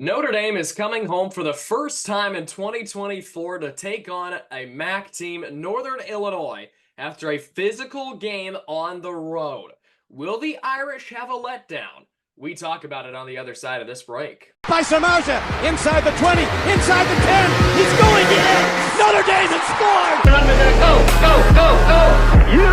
Notre Dame is coming home for the first time in 2024 to take on a MAC team, Northern Illinois, after a physical game on the road. Will the Irish have a letdown? We talk about it on the other side of this break. By Samardzija, inside the 20, inside the 10, he's going in! Notre Dame has scored! Go! You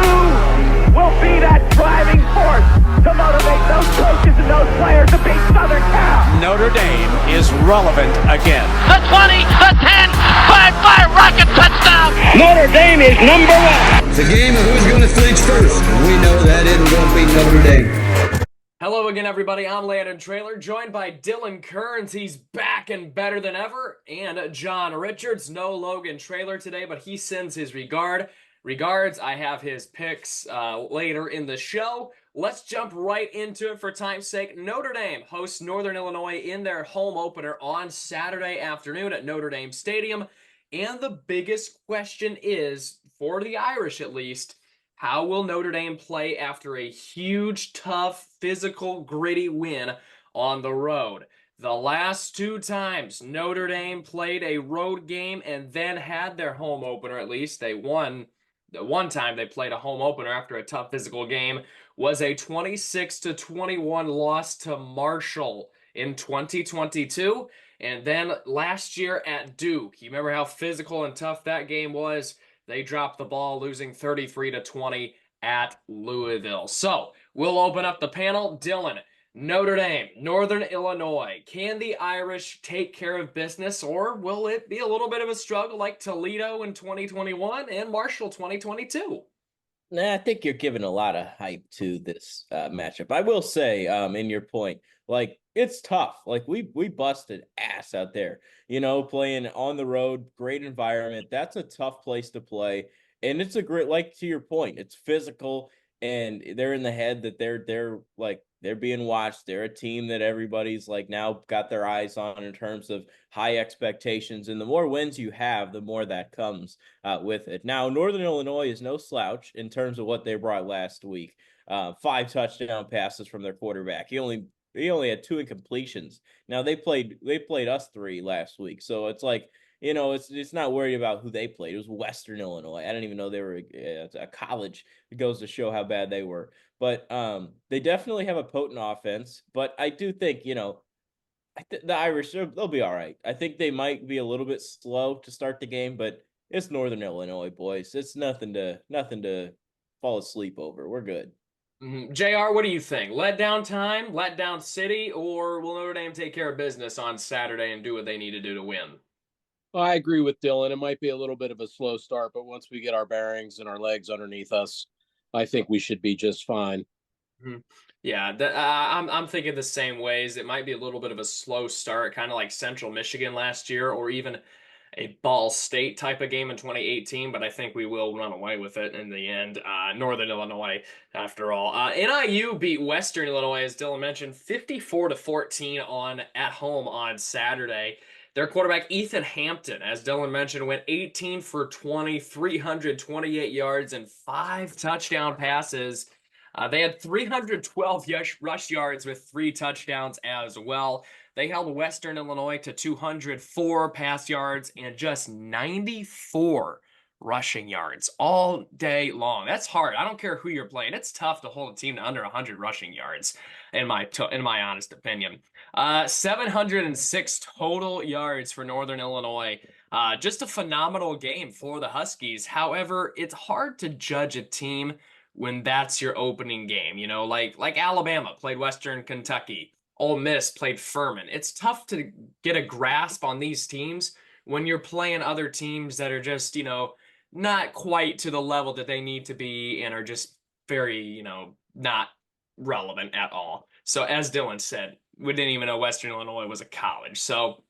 will be that driving force to motivate those coaches and those players to beat Southern Cal. Notre Dame is relevant again. The 20, the 10, 5-5 rocket touchdown. Notre Dame is number one. It's a game of who's going to flinch first. We know that it won't be Notre Dame. Hello again, everybody. I'm Landon Traylor, joined by Dylan Kearns. He's back and better than ever. And John Richards. No Logan Traylor today, but he sends his regards. I have his picks later in the show. Let's jump right into it for time's sake. Notre Dame hosts Northern Illinois in their home opener on Saturday afternoon at Notre Dame Stadium. And the biggest question is, for the Irish at least, how will Notre Dame play after a huge, tough, physical, gritty win on the road? The last two times Notre Dame played a road game and then had their home opener, at least they won. The one time they played a home opener after a tough physical game was a 26-21 loss to Marshall in 2022. And then last year at Duke, you remember how physical and tough that game was? They dropped the ball, losing 33-20 at Louisville. So we'll open up the panel. Dylan, Notre Dame, Northern Illinois. Can the Irish take care of business, or will it be a little bit of a struggle like Toledo in 2021 and Marshall 2022? Nah, I think you're giving a lot of hype to this matchup. I will say, in your point, like, it's tough. Like, we busted ass out there, playing on the road, great environment. That's a tough place to play. And it's a great, like, to your point, it's physical, and they're in the head that they're being watched. They're a team that everybody's like now got their eyes on in terms of high expectations. And the more wins you have, the more that comes with it. Now, Northern Illinois is no slouch in terms of what they brought last week. 5 touchdown passes from their quarterback. He only had 2 incompletions. Now they played us 3 last week. So it's like, it's not worried about who they played. It was Western Illinois. I didn't even know they were a college. It goes to show how bad they were. But they definitely have a potent offense. But I do think, the Irish, they'll be all right. I think they might be a little bit slow to start the game, but it's Northern Illinois, boys. It's nothing to fall asleep over. We're good. Mm-hmm. JR, what do you think? Letdown time, letdown city, or will Notre Dame take care of business on Saturday and do what they need to do to win? I agree with Dylan. It might be a little bit of a slow start, but once we get our bearings and our legs underneath us, I think we should be just fine. Mm-hmm. Yeah, I'm thinking the same ways. It might be a little bit of a slow start, kind of like Central Michigan last year, or even a Ball State type of game in 2018, but I think we will run away with it in the end. Northern Illinois, after all. NIU beat Western Illinois, as Dylan mentioned, 54-14 at home on Saturday. Their quarterback, Ethan Hampton, as Dylan mentioned, went 18 for 20, 328 yards, and 5 touchdown passes. They had 312 rush yards with 3 touchdowns as well. They held Western Illinois to 204 pass yards and just 94 rushing yards all day long. That's hard. I don't care who you're playing. It's tough to hold a team to under 100 rushing yards, in my honest opinion. 706 total yards for Northern Illinois. Just a phenomenal game for the Huskies. However, it's hard to judge a team when that's your opening game. Like Alabama played Western Kentucky. Ole Miss played Furman. It's tough to get a grasp on these teams when you're playing other teams that are just, not quite to the level that they need to be and are just very, not relevant at all. So as Dylan said, we didn't even know Western Illinois was a college. So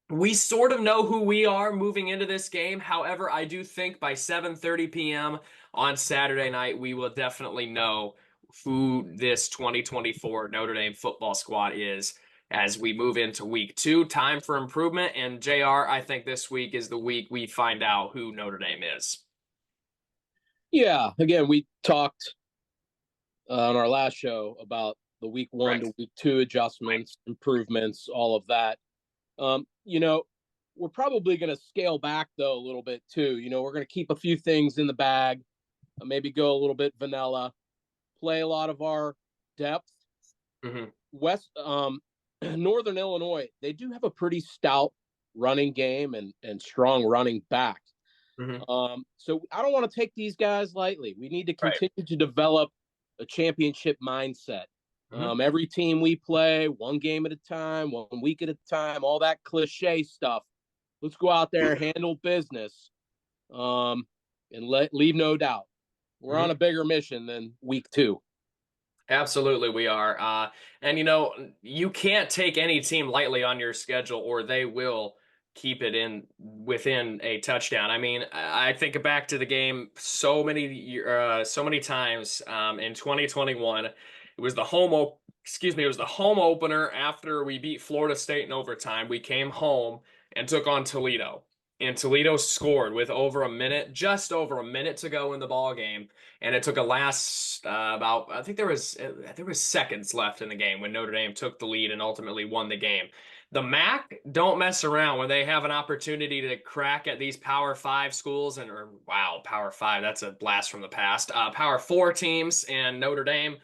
we sort of know who we are moving into this game. However, I do think by 7:30 p.m. on Saturday night, we will definitely know who this 2024 Notre Dame football squad is as we move into week 2. Time for improvement. And JR, I think this week is the week we find out who Notre Dame is. Yeah, again, we talked on our last show about the week 1 to week 2 adjustments, improvements, all of that. You know, we're probably going to scale back though a little bit too. You know, we're going to keep a few things in the bag, maybe go a little bit vanilla, play a lot of our depth. Mhm. West Northern Illinois, they do have a pretty stout running game and strong running back. Mhm. So I don't want to take these guys lightly. We need to Right. continue to develop a championship mindset. Mhm. Every team we play, one game at a time, 1 week at a time, all that cliche stuff. Let's go out there, handle business, and leave no doubt. We're on Mhm. a bigger mission than week 2. Absolutely, we are. And you can't take any team lightly on your schedule, or they will keep it in within a touchdown. I mean, I think back to the game so many times in 2021. It was the excuse me, it was the home opener after we beat Florida State in overtime. We came home and took on Toledo, and Toledo scored with just over a minute to go in the ball game, and it took a last about I think there was seconds left in the game when Notre Dame took the lead and ultimately won the game. The MAC don't mess around when they have an opportunity to crack at these Power Five schools or wow, Power Five, that's a blast from the past. Power Four teams and Notre Dame.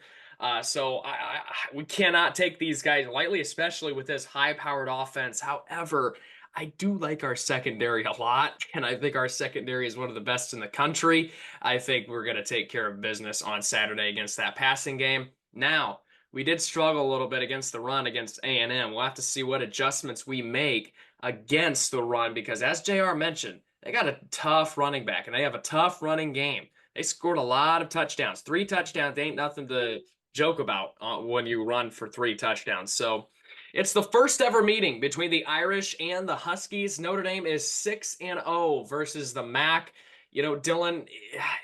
We cannot take these guys lightly, especially with this high-powered offense. However, I do like our secondary a lot, and I think our secondary is one of the best in the country. I think we're going to take care of business on Saturday against that passing game. Now, we did struggle a little bit against the run against A&M. We'll have to see what adjustments we make against the run because, as JR mentioned, they got a tough running back and they have a tough running game. They scored a lot of touchdowns. 3 touchdowns ain't nothing to joke about when you run for 3 touchdowns. So it's the first ever meeting between the Irish and the Huskies. Notre Dame is 6-0 versus the MAC. Dylan,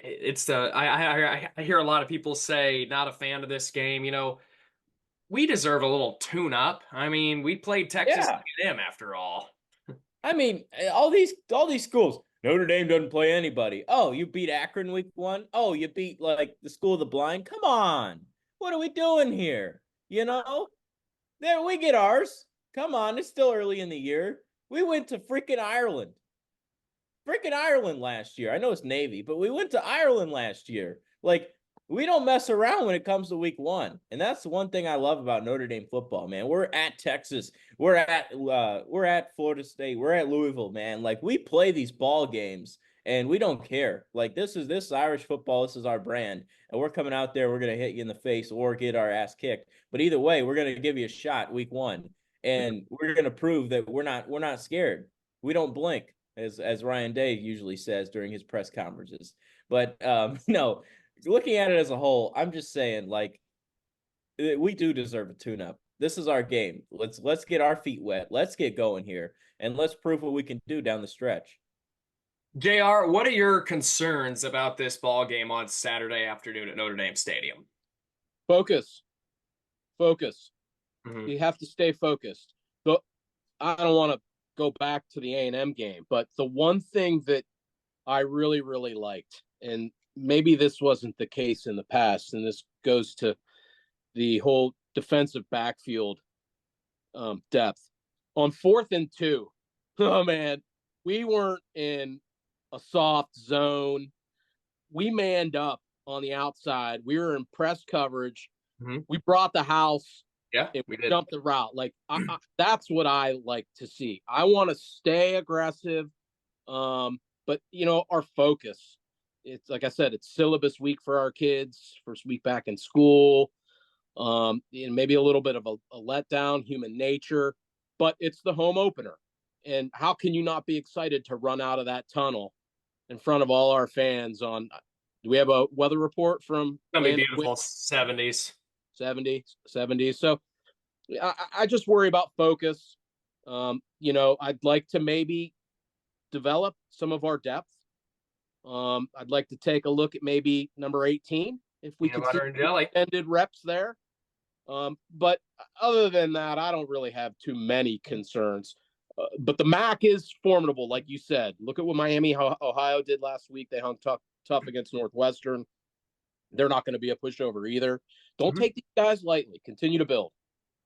it's I hear a lot of people say not a fan of this game. We deserve a little tune up. I mean, we played Texas Yeah. A&M after all. I mean, all these schools. Notre Dame doesn't play anybody. Oh, you beat Akron week 1. Oh, you beat like the School of the Blind. Come on, what are we doing here? You know, there we get ours. Come on, it's still early in the year. We went to freaking Ireland last year. I know it's Navy, but we went to Ireland last year. Like, we don't mess around when it comes to week 1. And that's the one thing I love about Notre Dame football, man. We're at Texas. We're at Florida State. We're at Louisville, man. Like, we play these ball games and we don't care. Like, this is Irish football. This is our brand. And we're coming out there, we're gonna hit you in the face or get our ass kicked. But either way, we're gonna give you a shot week 1. And we're gonna prove that we're not scared. We don't blink as Ryan Day usually says during his press conferences. But no, looking at it as a whole, I'm just saying, like, we do deserve a tune-up. This is our game. Let's get our feet wet. Let's get going here, and let's prove what we can do down the stretch. JR, what are your concerns about this ball game on Saturday afternoon at Notre Dame Stadium? Focus. Focus. Mm-hmm. You have to stay focused. But I don't want to go back to the A&M game, but the one thing that I really, really liked, and maybe this wasn't the case in the past, and this goes to the whole defensive backfield depth. On 4th and 2, oh man, we weren't in a soft zone. We manned up on the outside. We were in press coverage. Mm-hmm. We brought the house. Yeah, and we did. Jumped the route. Like that's what I like to see. I want to stay aggressive, but our focus. It's like I said, it's syllabus week for our kids. First week back in school. Maybe a little bit of a letdown, human nature, but it's the home opener. And how can you not be excited to run out of that tunnel in front of all our fans? Do we have a weather report from? It's gonna be beautiful. 70s. 70. So I just worry about focus. I'd like to maybe develop some of our depth. I'd like to take a look at maybe number 18 if we could see extended reps there. But other than that, I don't really have too many concerns. But the MAC is formidable, like you said. Look at what Miami, Ohio did last week. They hung tough against Northwestern. They're not going to be a pushover either. Don't take these guys lightly. Continue to build.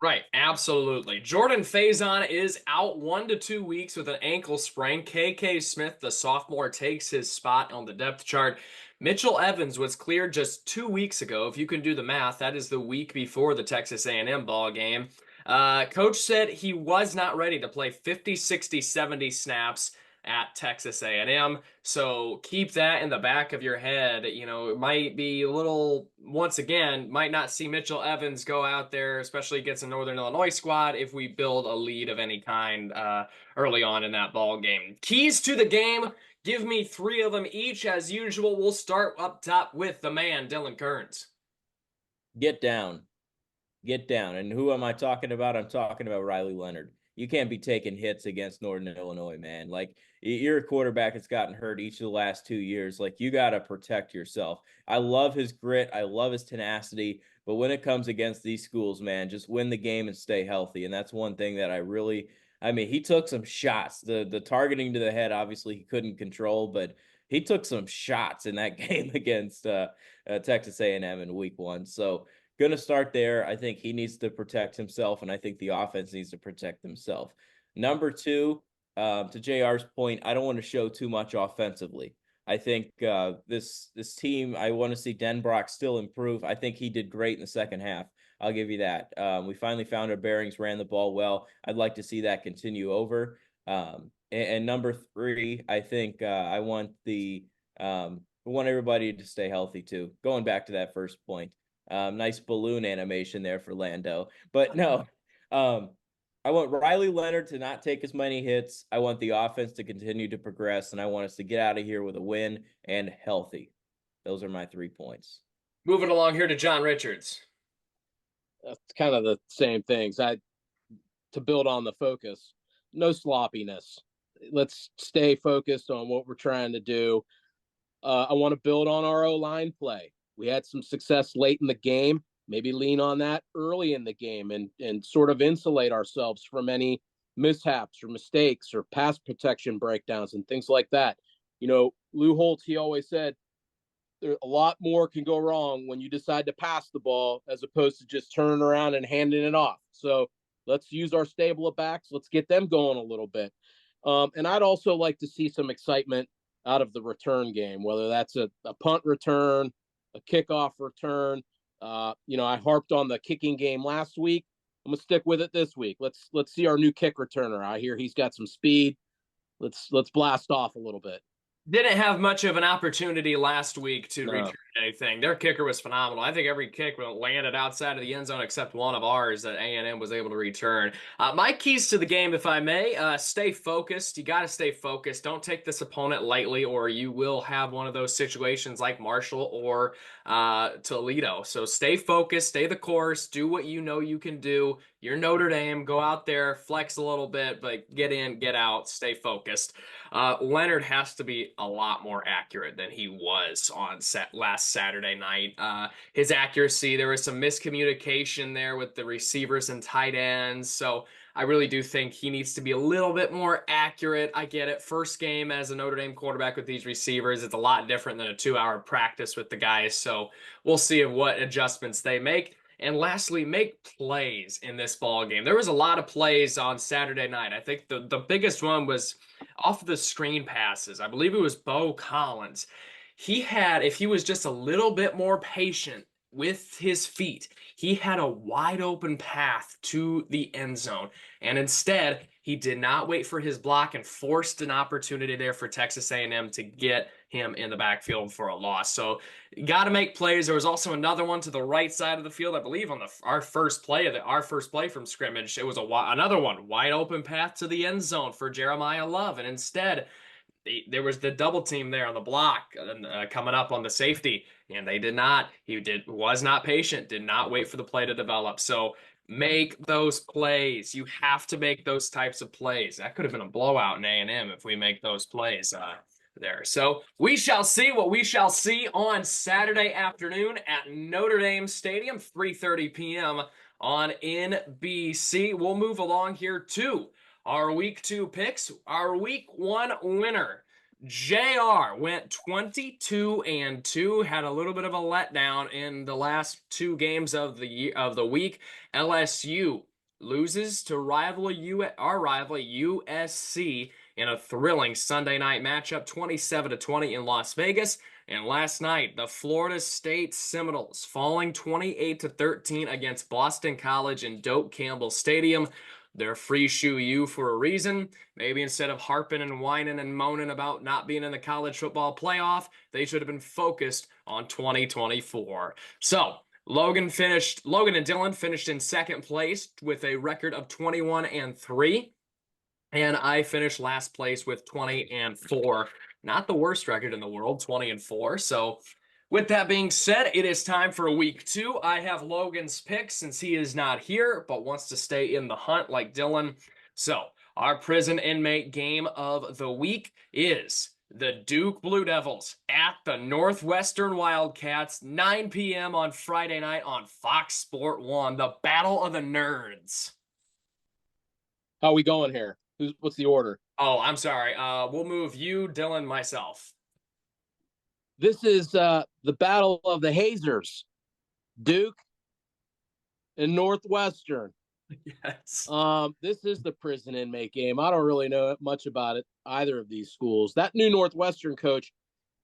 Right, absolutely. Jordan Faison is out 1 to 2 weeks with an ankle sprain. KK Smith, the sophomore, takes his spot on the depth chart. Mitchell Evans was cleared just 2 weeks ago. If you can do the math, that is the week before the Texas A&M ball game. Coach said he was not ready to play 50, 60, 70 snaps at Texas A&M. So keep that in the back of your head. You know, it might be a little, once again, might not see Mitchell Evans go out there, especially against a Northern Illinois squad, if we build a lead of any kind early on in that ball game. Keys to the game. Give me 3 of them each. As usual, we'll start up top with the man, Dylan Kearns. Get down. Get down. And who am I talking about? I'm talking about Riley Leonard. You can't be taking hits against Northern Illinois, man. Like, you're a quarterback that's gotten hurt each of the last 2 years. Like, you got to protect yourself. I love his grit. I love his tenacity. But when it comes against these schools, man, just win the game and stay healthy. And that's one thing that I mean, he took some shots. The targeting to the head, obviously, he couldn't control, but he took some shots in that game against Texas A&M in week 1. So, going to start there. I think he needs to protect himself, and I think the offense needs to protect themselves. Number 2, to JR's point, I don't want to show too much offensively. I think this team, I want to see Denbrock still improve. I think he did great in the second half. I'll give you that. We finally found our bearings, ran the ball well. I'd like to see that continue over. And number 3, I think I want everybody to stay healthy too. Going back to that first point. Nice balloon animation there for Lando. But no, I want Riley Leonard to not take as many hits. I want the offense to continue to progress, and I want us to get out of here with a win and healthy. Those are my 3 points. Moving along here to John Richards. That's kind of the same things. To build on the focus, no sloppiness. Let's stay focused on what we're trying to do. I want to build on our O-line play. We had some success late in the game. Maybe lean on that early in the game and sort of insulate ourselves from any mishaps or mistakes or pass protection breakdowns and things like that. You know, Lou Holtz, he always said, there a lot more can go wrong when you decide to pass the ball as opposed to just turning around and handing it off. So let's use our stable of backs. Let's get them going a little bit. And I'd also like to see some excitement out of the return game, whether that's a punt return, a kickoff return. You know, I harped on the kicking game last week. I'm gonna stick with it this week. Let's see our new kick returner. I hear he's got some speed. Let's blast off a little bit. Didn't have much of an opportunity last week to No. return anything. Their kicker was phenomenal. I think every kick landed outside of the end zone except one of ours that A&M was able to return. My keys to the game, if I may, stay focused. You got to stay focused. Don't take this opponent lightly or you will have one of those situations like Marshall or Toledo. So stay focused, stay the course, do what you know you can do. You're Notre Dame. Go out there, flex a little bit, but get in, get out, stay focused. Leonard has to be a lot more accurate than he was on last Saturday night. His accuracy, there was some miscommunication there with the receivers and tight ends. So I really do think he needs to be a little bit more accurate. I get it. First game as a Notre Dame quarterback with these receivers, it's a lot different than a 2-hour practice with the guys. So we'll see what adjustments they make. And lastly, make plays in this ball game. There was a lot of plays on Saturday night. I think the biggest one was off of the screen passes. I believe it was Bo Collins. If he was just a little bit more patient with his feet, he had a wide open path to the end zone. And instead, he did not wait for his block and forced an opportunity there for Texas A&M to get him in the backfield for a loss. So you got to make plays. There was also another one to the right side of the field, I believe, on our first play from scrimmage. It was another one, wide open path to the end zone for Jeremiah Love, and instead there was the double team there on the block coming up on the safety, and they did not. Was not patient, did not wait for the play to develop. So make those plays. You have to make those types of plays. That could have been a blowout in A&M if we make those plays there. So we shall see what we shall see on Saturday afternoon at Notre Dame Stadium, 3:30 p.m. on NBC. We'll move along here to our week 2 picks. Our week 1 winner, JR, went 22-2, had a little bit of a letdown in the last 2 games of the week. LSU loses to our rival USC in a thrilling Sunday night matchup, 27-20 in Las Vegas. And last night, the Florida State Seminoles falling 28-13 against Boston College in Doak Campbell Stadium. They're free shoe U for a reason. Maybe instead of harping and whining and moaning about not being in the college football playoff, they should have been focused on 2024. So, Logan and Dylan finished in second place with a record of 21-3. And I finished last place with 20-4. Not the worst record in the world, 20-4. So, with that being said, it is time for week 2. I have Logan's pick since he is not here, but wants to stay in the hunt like Dylan. So, our prison inmate game of the week is the Duke Blue Devils at the Northwestern Wildcats, 9 p.m. on Friday night on Fox Sport 1, the Battle of the Nerds. How are we going here? What's the order? Oh, I'm sorry. We'll move you, Dylan, myself. This is the battle of the hazers, Duke and Northwestern. Yes. This is the prison inmate game. I don't really know much about it, either of these schools. That new Northwestern coach,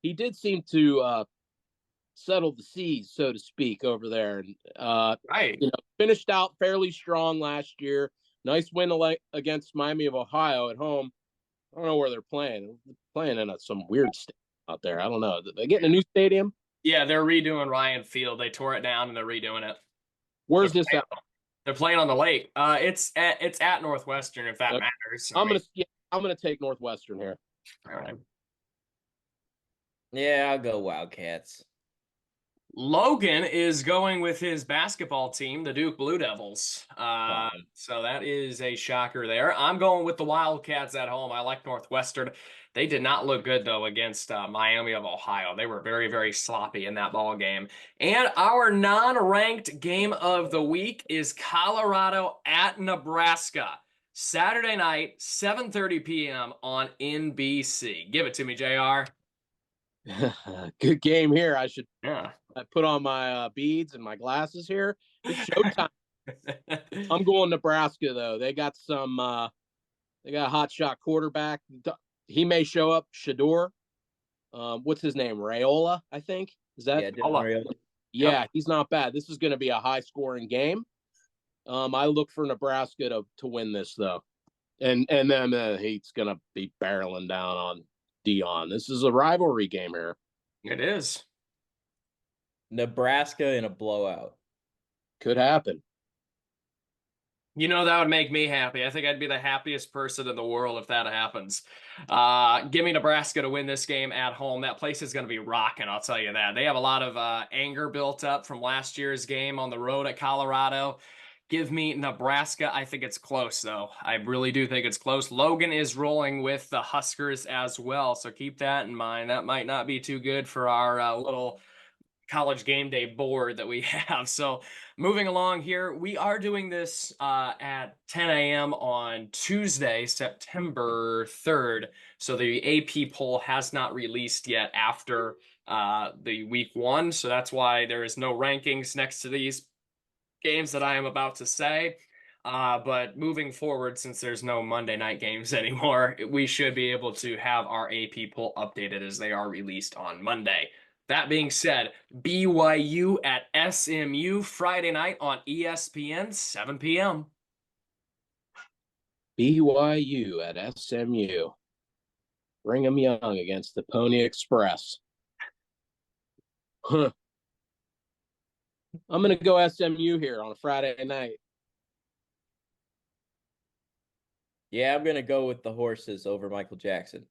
he did seem to settle the seas, so to speak, over there. And Right. finished out fairly strong last year. Nice win against Miami of Ohio at home. I don't know where they're playing. They're playing in some weird state out there. I don't know. They getting a new stadium? Yeah, they're redoing Ryan Field. They tore it down and they're redoing it. Where's this at? They're playing on the lake. It's at Northwestern, if that Okay. matters. I'm gonna take Northwestern here. All right. Yeah, I'll go Wildcats. Logan is going with his basketball team, the Duke Blue Devils. So that is a shocker there. I'm going with the Wildcats at home. I like Northwestern. They did not look good, though, against Miami of Ohio. They were very, very sloppy in that ball game. And our non-ranked game of the week is Colorado at Nebraska. Saturday night, 7:30 p.m. on NBC. Give it to me, JR. Good game here. I Yeah. put on my beads and my glasses here. It's showtime. I'm going Nebraska though. They got a hot shot quarterback. He may show up. Shador. What's his name? Raiola, I think. Is that? Yeah, Raiola. Yeah, Yep. he's not bad. This is going to be a high scoring game. I look for Nebraska to win this though, and then he's going to be barreling down on Dion. This is a rivalry game here. It is. Nebraska in a blowout. Could happen. That would make me happy. I think I'd be the happiest person in the world if that happens. Give me Nebraska to win this game at home. That place is going to be rocking, I'll tell you that. They have a lot of anger built up from last year's game on the road at Colorado. Give me Nebraska. I think it's close, though. I really do think it's close. Logan is rolling with the Huskers as well, so keep that in mind. That might not be too good for our little college game day board that we have. So moving along here, we are doing this at 10 a.m. on Tuesday, September 3rd. So the AP poll has not released yet after the week 1. So that's why there is no rankings next to these games that I am about to say. But moving forward, since there's no Monday night games anymore, we should be able to have our AP poll updated as they are released on Monday. That being said, BYU at SMU Friday night on ESPN, 7 p.m. BYU at SMU. Brigham Young against the Pony Express. Huh. I'm going to go SMU here on a Friday night. Yeah, I'm going to go with the horses over Michael Jackson.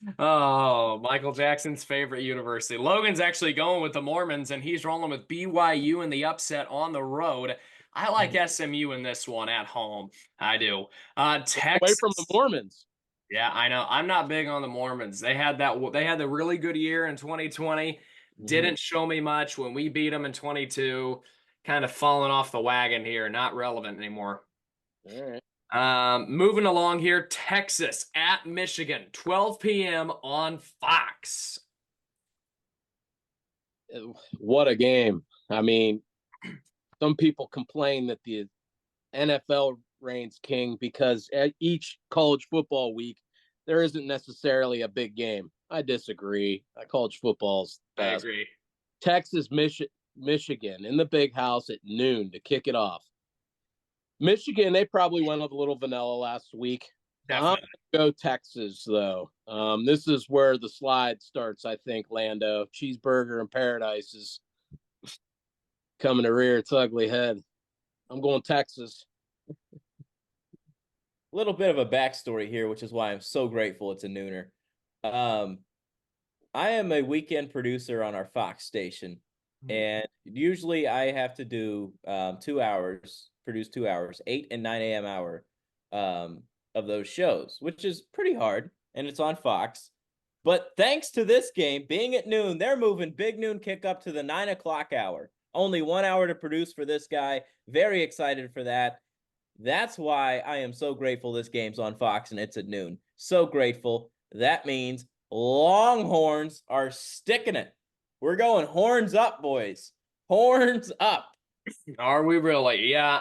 Michael Jackson's favorite university. Logan's actually going with the Mormons, and he's rolling with BYU in the upset on the road. I like SMU in this one at home. I do. Texas away from the Mormons. Yeah, I know. I'm not big on the Mormons. They had the really good year in 2020. Didn't show me much when we beat them in 22. Kind of falling off the wagon here. Not relevant anymore. All right. Moving along here, Texas at Michigan, 12 p.m. on Fox. What a game. I mean, some people complain that the NFL reigns king because at each college football week, there isn't necessarily a big game. I disagree. College football's I best. agree. Texas, Michigan in the big house at noon to kick it off. Michigan, they probably went a little vanilla last week. I'm Definitely. gonna go Texas though. This is where the slide starts, I think. Lando cheeseburger in paradise is coming to rear its ugly head. I'm going Texas. A little bit of a backstory here, which is why I'm so grateful it's a nooner. I am a weekend producer on our Fox station, and usually I have to do 2 hours, produce 2 hours, 8 and 9 a.m. hour of those shows, which is pretty hard, and it's on Fox. But thanks to this game being at noon, they're moving big noon kick up to the 9 o'clock hour. Only 1 hour to produce for this guy. Very excited for that. That's why I am so grateful this game's on Fox and it's at noon. So grateful. That means Longhorns are sticking it. We're going horns up, boys. Horns up. Are we really? Yeah.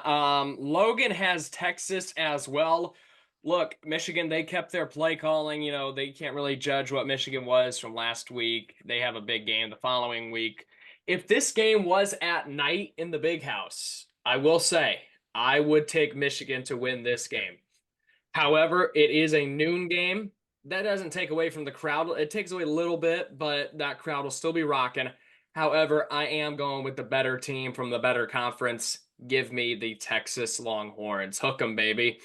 Logan has Texas as well. Look, Michigan, they kept their play calling. You know, they can't really judge what Michigan was from last week. They have a big game the following week. If this game was at night in the big house, I will say I would take Michigan to win this game. However, it is a noon game. That doesn't take away from the crowd. It takes away a little bit, but that crowd will still be rocking. However, I am going with the better team from the better conference. Give me the Texas Longhorns. Hook 'em, baby.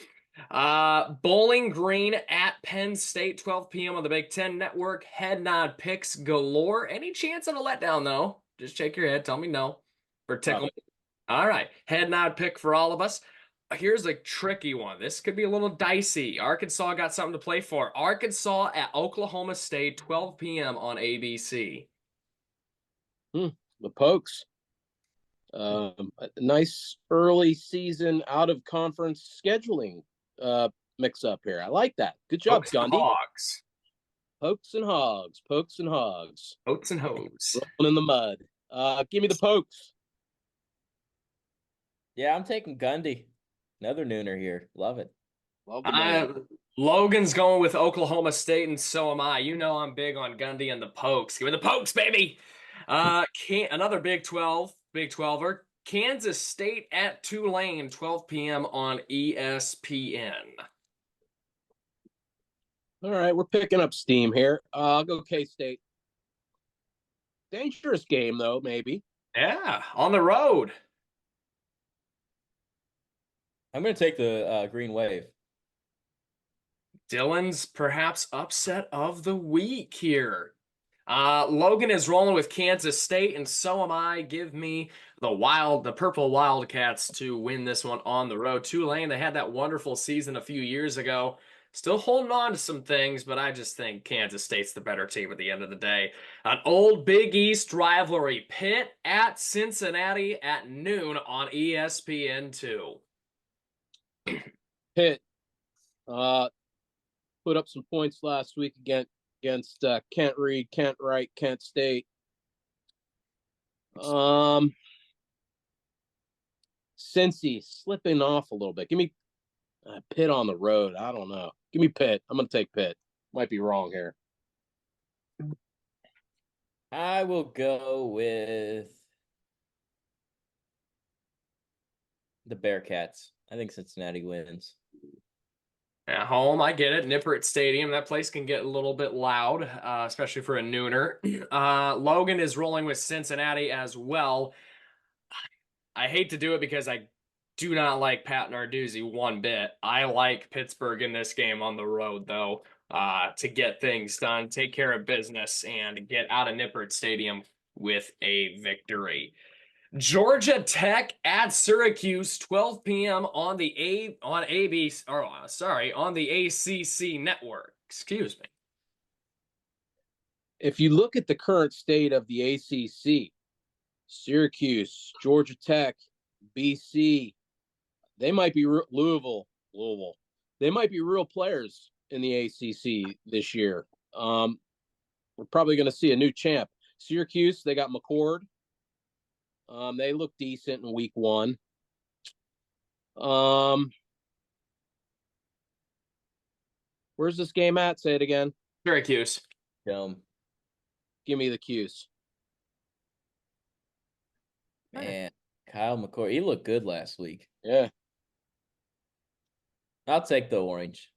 Bowling Green at Penn State, 12 p.m. on the Big Ten Network. Head nod picks galore. Any chance of a letdown, though? Just shake your head. Tell me no. For tickle. All right. Head nod pick for all of us. Here's a tricky one. This could be a little dicey. Arkansas got something to play for. Arkansas at Oklahoma State, 12 p.m. on ABC. The Pokes. A nice early season out of conference scheduling mix up here. I like that. Good job, Pokes and Gundy. Hogs. Pokes and hogs. Pokes and hogs. Oats and hoes. Rolling in the mud. Give me the Pokes. Yeah, I'm taking Gundy. Another nooner here. Love it. Love the man. Logan's going with Oklahoma State, and so am I. You know I'm big on Gundy and the Pokes. Give me the Pokes, baby. Another Big 12er. Kansas State at Tulane, 12 p.m. on ESPN. All right, we're picking up steam here. I'll go K-State. Dangerous game, though, maybe. Yeah, on the road. I'm going to take the Green Wave. Dylan's perhaps upset of the week here. Logan is rolling with Kansas State, and so am I. Give me the Purple Wildcats to win this one on the road. Tulane, they had that wonderful season a few years ago. Still holding on to some things, but I just think Kansas State's the better team at the end of the day. An old Big East rivalry, Pitt at Cincinnati at noon on ESPN2. Pitt put up some points last week against Kent Reed, Kent Wright, Kent State. Cincy slipping off a little bit. Give me Pitt on the road. I don't know. Give me Pitt. I'm going to take Pitt. Might be wrong here. I will go with the Bearcats. I think Cincinnati wins. At home, I get it. Nippert Stadium, that place can get a little bit loud, especially for a nooner. Logan is rolling with Cincinnati as well. I hate to do it because I do not like Pat Narduzzi one bit. I like Pittsburgh in this game on the road, though, to get things done, take care of business, and get out of Nippert Stadium with a victory. Georgia Tech at Syracuse, 12 p.m. on the ACC network. Excuse me. If you look at the current state of the ACC, Syracuse, Georgia Tech, BC, they might be Louisville. They might be real players in the ACC this year. We're probably going to see a new champ. Syracuse, they got McCord. They look decent in week 1. Where's this game at? Say it again. Syracuse. Give me the Cuse. Man, Kyle McCord, he looked good last week. Yeah. I'll take the orange.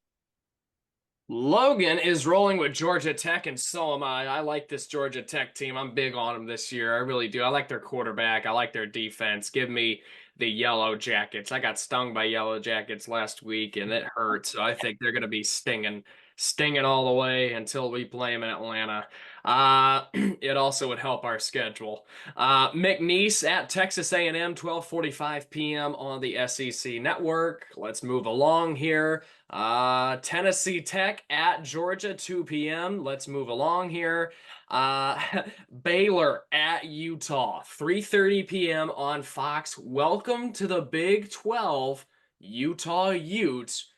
Logan is rolling with Georgia Tech, and so am I. I like this Georgia Tech team. I'm big on them this year. I really do. I like their quarterback. I like their defense. Give me the Yellow Jackets. I got stung by Yellow Jackets last week, and it hurt. So I think they're going to be stinging all the way until we play them in Atlanta. It also would help our schedule. McNeese at Texas A&M, 12:45 p.m. on the SEC Network. Let's move along here. Tennessee Tech at Georgia, 2 p.m. Let's move along here. Baylor at Utah, 3:30 p.m. on Fox. Welcome to the Big 12, Utah Utes.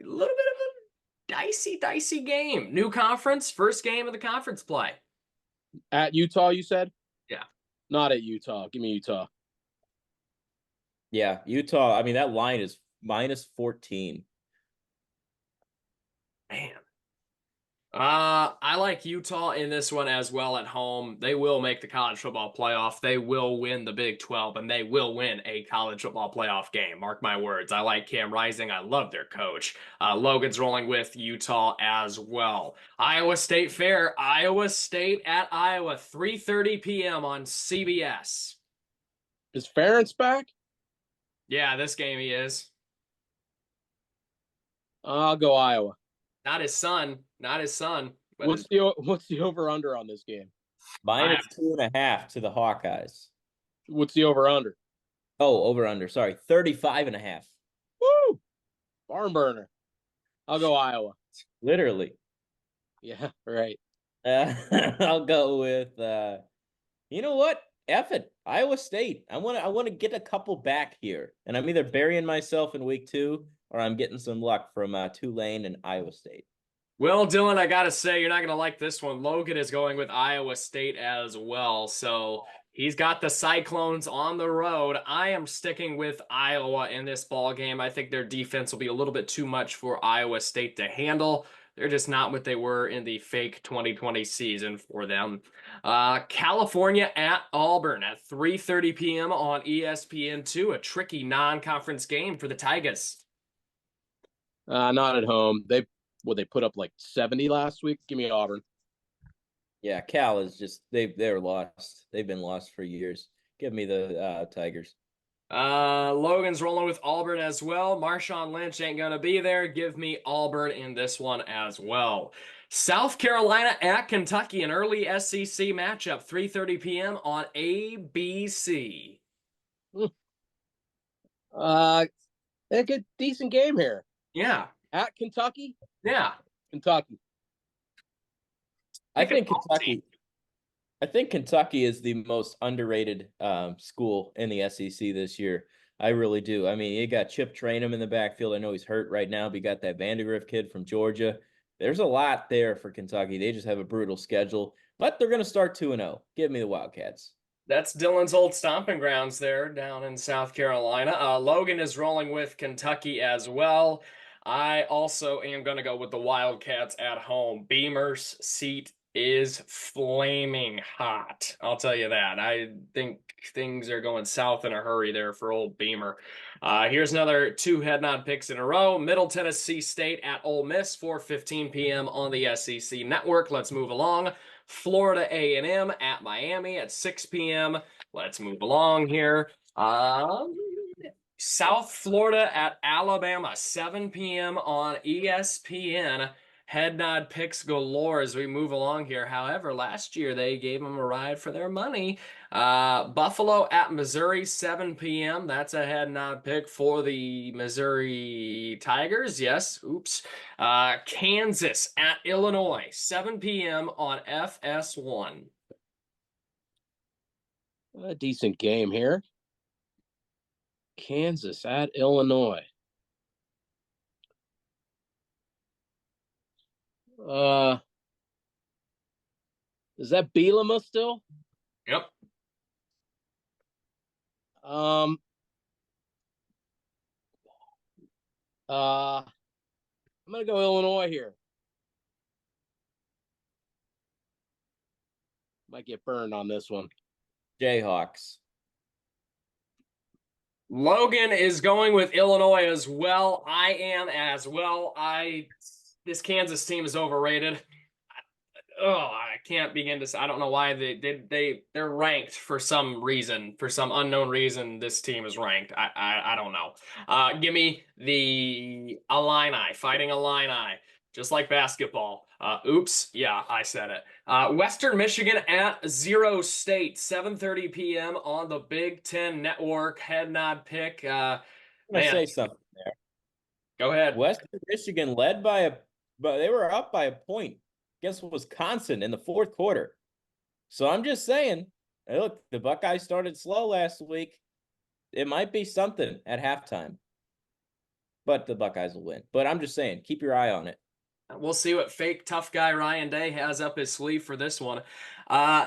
A little bit of a dicey game. New conference, first game of the conference play. At Utah, you said? Yeah. Not at Utah. Give me Utah. Yeah, Utah. I mean, that line is -14. Man. I like Utah in this one as well at home. They will make the college football playoff. They will win the Big 12, and they will win a college football playoff game. Mark my words. I like Cam Rising. I love their coach. Logan's rolling with Utah as well. Iowa State Fair. Iowa State at Iowa, 3:30 p.m. on CBS. Is Ferentz back? Yeah, this game he is. I'll go Iowa. Not his son. Not his son. But What's the over under on this game? -2.5 to the Hawkeyes. What's the over under? Oh, over under. Sorry, 35.5. Woo! Barn burner. I'll go Iowa. Literally. Yeah, right. I'll go with you know what? F it. Iowa State. I want to get a couple back here. And I'm either burying myself in week 2 or I'm getting some luck from Tulane and Iowa State. Well, Dylan, I gotta say, you're not gonna like this one. Logan is going with Iowa State as well, so he's got the Cyclones on the road. I am sticking with Iowa in this ball game. I think their defense will be a little bit too much for Iowa State to handle. They're just not what they were in the fake 2020 season for them. California at Auburn at 3:30 p.m. on ESPN2, a tricky non-conference game for the Tigers. Not at home. They put up like 70 last week. Give me Auburn. Yeah, Cal is just they're lost. They've been lost for years. Give me the Tigers. Logan's rolling with Auburn as well. Marshawn Lynch ain't gonna be there. Give me Auburn in this one as well. South Carolina at Kentucky, an early SEC matchup, 3:30 p.m. on ABC. They get decent game here. Yeah. At Kentucky? Yeah. Kentucky. I think Kentucky is the most underrated school in the SEC this year. I really do. I mean, you got Chip Trainum in the backfield. I know he's hurt right now, but you got that Vandegrift kid from Georgia. There's a lot there for Kentucky. They just have a brutal schedule, but they're going to start 2-0. Give me the Wildcats. That's Dylan's old stomping grounds there down in South Carolina. Logan is rolling with Kentucky as well. I also am going to go with the Wildcats at home. Beamer's seat is flaming hot. I'll tell you that. I think things are going south in a hurry there for old Beamer. Here's another 2 head nod picks in a row. Middle Tennessee State at Ole Miss, 4:15 p.m. on the SEC Network. Let's move along. Florida A&M at Miami at 6 p.m. Let's move along here. South Florida at Alabama, 7 p.m. on ESPN. Head nod picks galore as we move along here. However, last year they gave them a ride for their money. Buffalo at Missouri, 7 p.m. That's a head nod pick for the Missouri Tigers. Yes, oops. Kansas at Illinois, 7 p.m. on FS1. A decent game here. Kansas at Illinois. Is that Bielema still? Yep. Um. I'm gonna go Illinois here. Might get burned on this one. Jayhawks. Logan is going with Illinois as well. I am as well. This Kansas team is overrated. I can't begin to. I don't know why they're ranked for some reason, for some unknown reason. This team is ranked. I don't know. Give me the Illini, Fighting Illini, just like basketball. Oops, yeah, I said it. Western Michigan at Zero State, 7:30 p.m. on the Big Ten Network. Head nod pick. I'm gonna Man, say something there. go ahead. Western Michigan but they were up by a point against Wisconsin in the fourth quarter. So I'm just saying, hey, look, the Buckeyes started slow last week. It might be something at halftime, but the Buckeyes will win. But I'm just saying, keep your eye on it. We'll see what fake tough guy Ryan Day has up his sleeve for this one.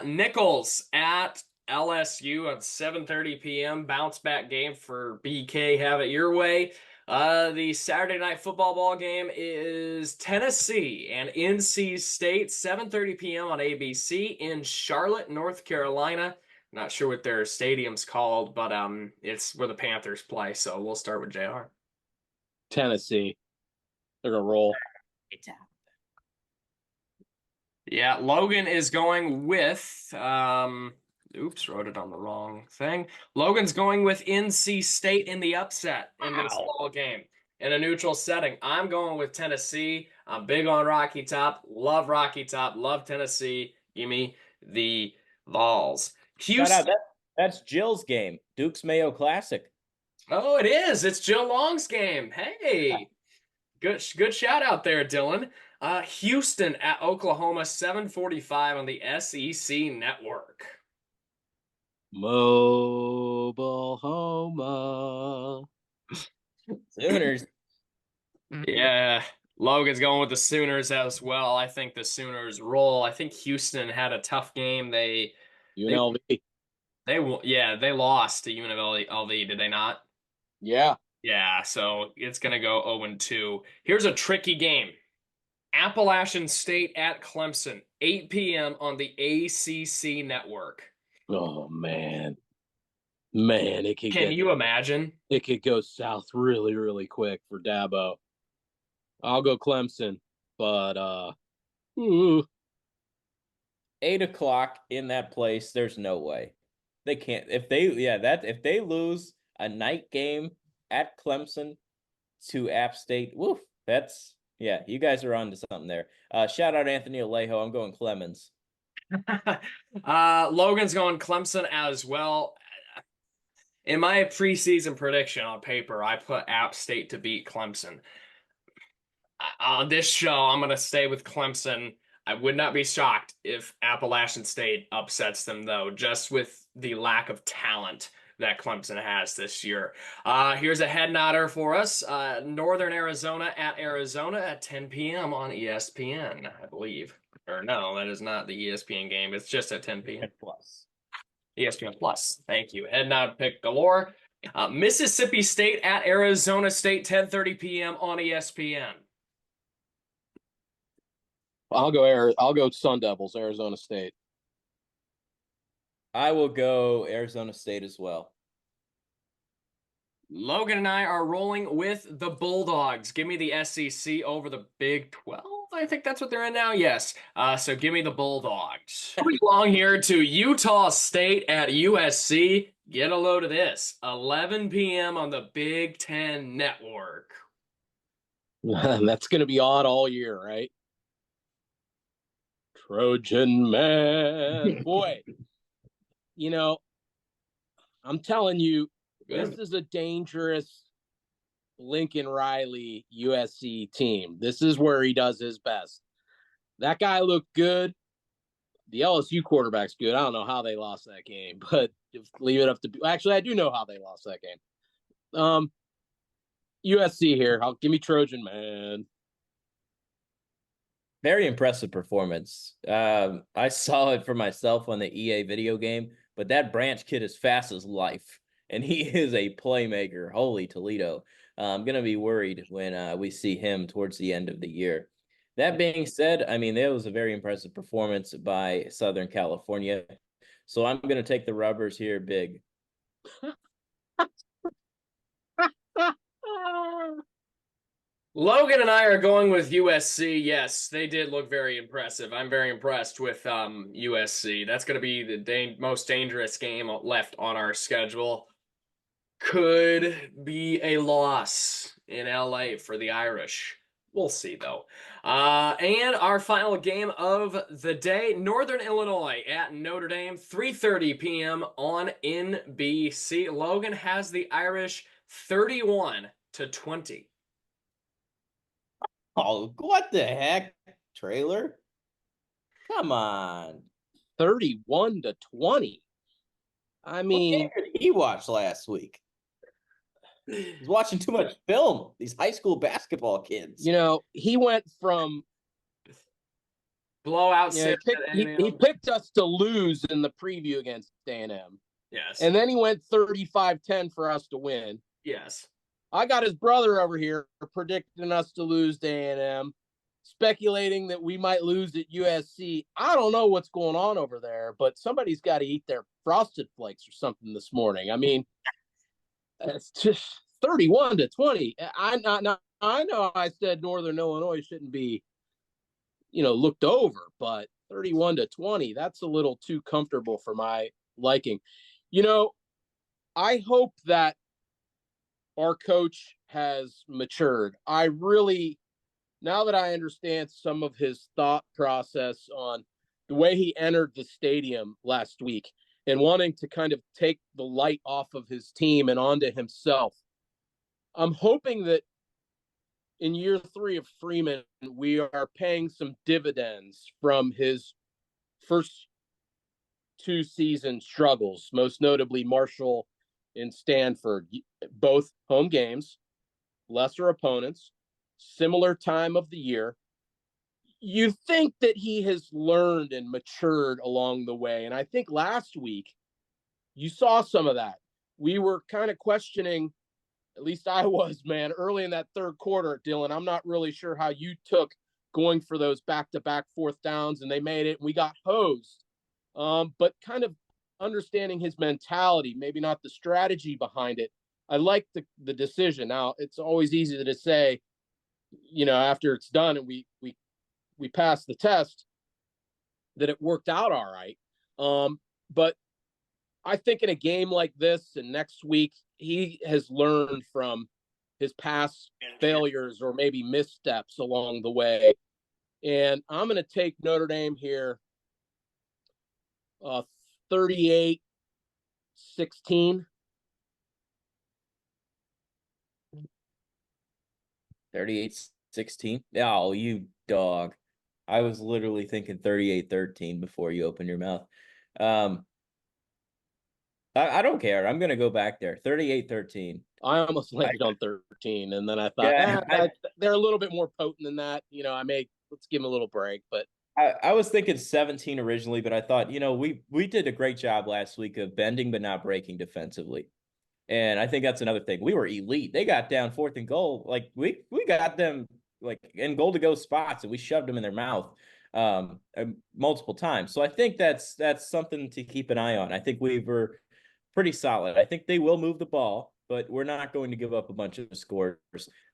Nichols at LSU at 7:30 p.m. Bounce back game for BK. Have it your way. The Saturday night football ball game is Tennessee and NC State, 7:30 p.m. on ABC in Charlotte, North Carolina. Not sure what their stadium's called, but it's where the Panthers play. So we'll start with JR. Tennessee. They're gonna roll. Yeah, Logan is going with oops, wrote it on the wrong thing. Logan's going with NC State in the upset in this ball game in a neutral setting. I'm going with Tennessee. I'm big on Rocky Top. Love Rocky Top. Love Tennessee. Give me the Vols. Houston. That's Jill's game. Duke's Mayo Classic. Oh, it is. It's Jill Long's game. Hey. Good shout out there, Dylan. Houston at Oklahoma, 7:45 on the SEC Network. Mobile Homa. Sooners. Yeah, Logan's going with the Sooners as well. I think the Sooners roll. I think Houston had a tough game. UNLV. They lost to UNLV, did they not? Yeah. Yeah, so it's going to go 0-2. Here's a tricky game. Appalachian State at Clemson, 8 p.m. on the ACC Network. Oh, man, it could Can you imagine? It could go south really, really quick for Dabo. I'll go Clemson, but 8 o'clock in that place. There's no way they can't. If they lose a night game at Clemson to App State, woof. You guys are on to something there. Shout out Anthony Alejo. I'm going Clemens. Logan's going Clemson as well. In my preseason prediction on paper, I put App State to beat Clemson. On this show, I'm going to stay with Clemson. I would not be shocked if Appalachian State upsets them, though, just with the lack of talent that Clemson has this year. Here's a head nodder for us. Northern Arizona at 10 p.m. on ESPN, I believe. Or no, that is not the ESPN game. It's just at 10 p.m. Plus. ESPN Plus. Thank you. Head nod pick galore. Mississippi State at Arizona State, 10:30 p.m. on ESPN. I'll go Sun Devils, Arizona State. I will go Arizona State as well. Logan and I are rolling with the Bulldogs. Give me the SEC over the Big 12. I think that's what they're in now. Yes. So give me the Bulldogs. Moving along here to Utah State at USC. Get a load of this. 11 p.m. on the Big Ten Network. That's going to be odd all year, right? Trojan man. Boy, I'm telling you, this is a dangerous Lincoln Riley USC team. This is where he does his best. That guy looked good. The LSU quarterback's good. I don't know how they lost that game, but leave it up to. Actually, I do know how they lost that game. USC here. Give me Trojan man. Very impressive performance. I saw it for myself on the EA video game, but that Branch kid is fast as life, and he is a playmaker. Holy Toledo. I'm going to be worried when we see him towards the end of the year. That being said, I mean, that was a very impressive performance by Southern California. So I'm going to take the rubbers here big. Logan and I are going with USC. Yes, they did look very impressive. I'm very impressed with USC. That's going to be the most dangerous game left on our schedule. Could be a loss in LA for the Irish. We'll see, though. And our final game of the day, Northern Illinois at Notre Dame, 3:30 p.m. on NBC. Logan has the Irish 31-20. Oh, what the heck, trailer? Come on. 31-20. I mean, what game did he watch last week? He's watching too much film. These high school basketball kids. he went from blowout. He picked us to lose in the preview against A&M. Yes. And then he went 35-10 for us to win. Yes. I got his brother over here predicting us to lose to A&M, speculating that we might lose at USC. I don't know what's going on over there, but somebody's got to eat their Frosted Flakes or something this morning. I mean, it's just 31-20. I know I said Northern Illinois shouldn't be, looked over, but 31-20, that's a little too comfortable for my liking. I hope that our coach has matured. Now that I understand some of his thought process on the way he entered the stadium last week and wanting to kind of take the light off of his team and onto himself, I'm hoping that in year 3 of Freeman, we are paying some dividends from his first 2 season struggles, most notably Marshall and Stanford, both home games, lesser opponents, similar time of the year. You think that he has learned and matured along the way. And I think last week you saw some of that. We were kind of questioning, at least I was, man, early in that third quarter, Dylan. I'm not really sure how you took going for those back-to-back 4th downs, and they made it, and we got hosed. But kind of understanding his mentality, maybe not the strategy behind it. I like the decision. Now, it's always easy to say, after it's done and we pass the test, that it worked out all right. But I think in a game like this and next week, he has learned from his past failures or maybe missteps along the way. And I'm going to take Notre Dame here 38-16. 38-16. Oh, you dog. I was literally thinking 38-13 before you opened your mouth. I don't care. I'm going to go back there. 38-13. I almost landed on 13, and then I thought, they're a little bit more potent than that. Let's give them a little break. But I was thinking 17 originally, but I thought, we did a great job last week of bending but not breaking defensively. And I think that's another thing. We were elite. They got down 4th and goal. Like we got them like in goal to go spots, and we shoved them in their mouth multiple times. So I think that's something to keep an eye on. I think we were pretty solid. I think they will move the ball, but we're not going to give up a bunch of scores.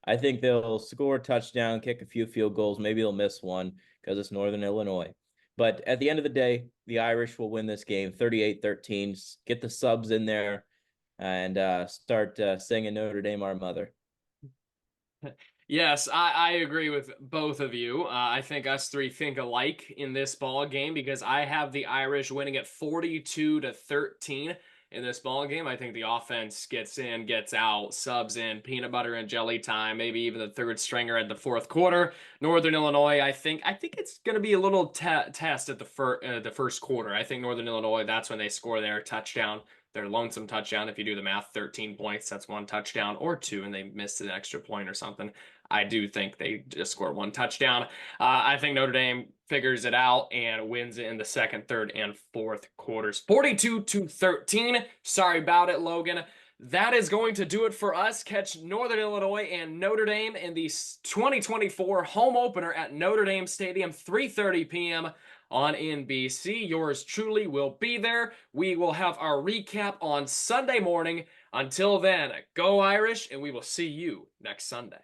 I think they'll score a touchdown, kick a few field goals. Maybe they'll miss one because it's Northern Illinois. But at the end of the day, the Irish will win this game 38-13. Get the subs in there and start singing Notre Dame, Our Mother. Yes, I agree with both of you. I think us three think alike in this ball game because I have the Irish winning at 42-13 in this ball game. I think the offense gets in, gets out, subs in, peanut butter and jelly time, maybe even the third stringer at the 4th quarter. Northern Illinois, I think it's going to be a little test at the first quarter. I think Northern Illinois, that's when they score their touchdown. their lonesome touchdown. If you do the math, 13 points, that's 1 touchdown or 2, and they missed an extra point or something. I do think they just scored 1 touchdown. I think Notre Dame figures it out and wins it in the second, third, and fourth quarters. 42-13. Sorry about it, Logan. That is going to do it for us. Catch Northern Illinois and Notre Dame in the 2024 home opener at Notre Dame Stadium, 3:30 p.m. on NBC. Yours truly will be there. We will have our recap on Sunday morning. Until then, go Irish, and we will see you next Sunday.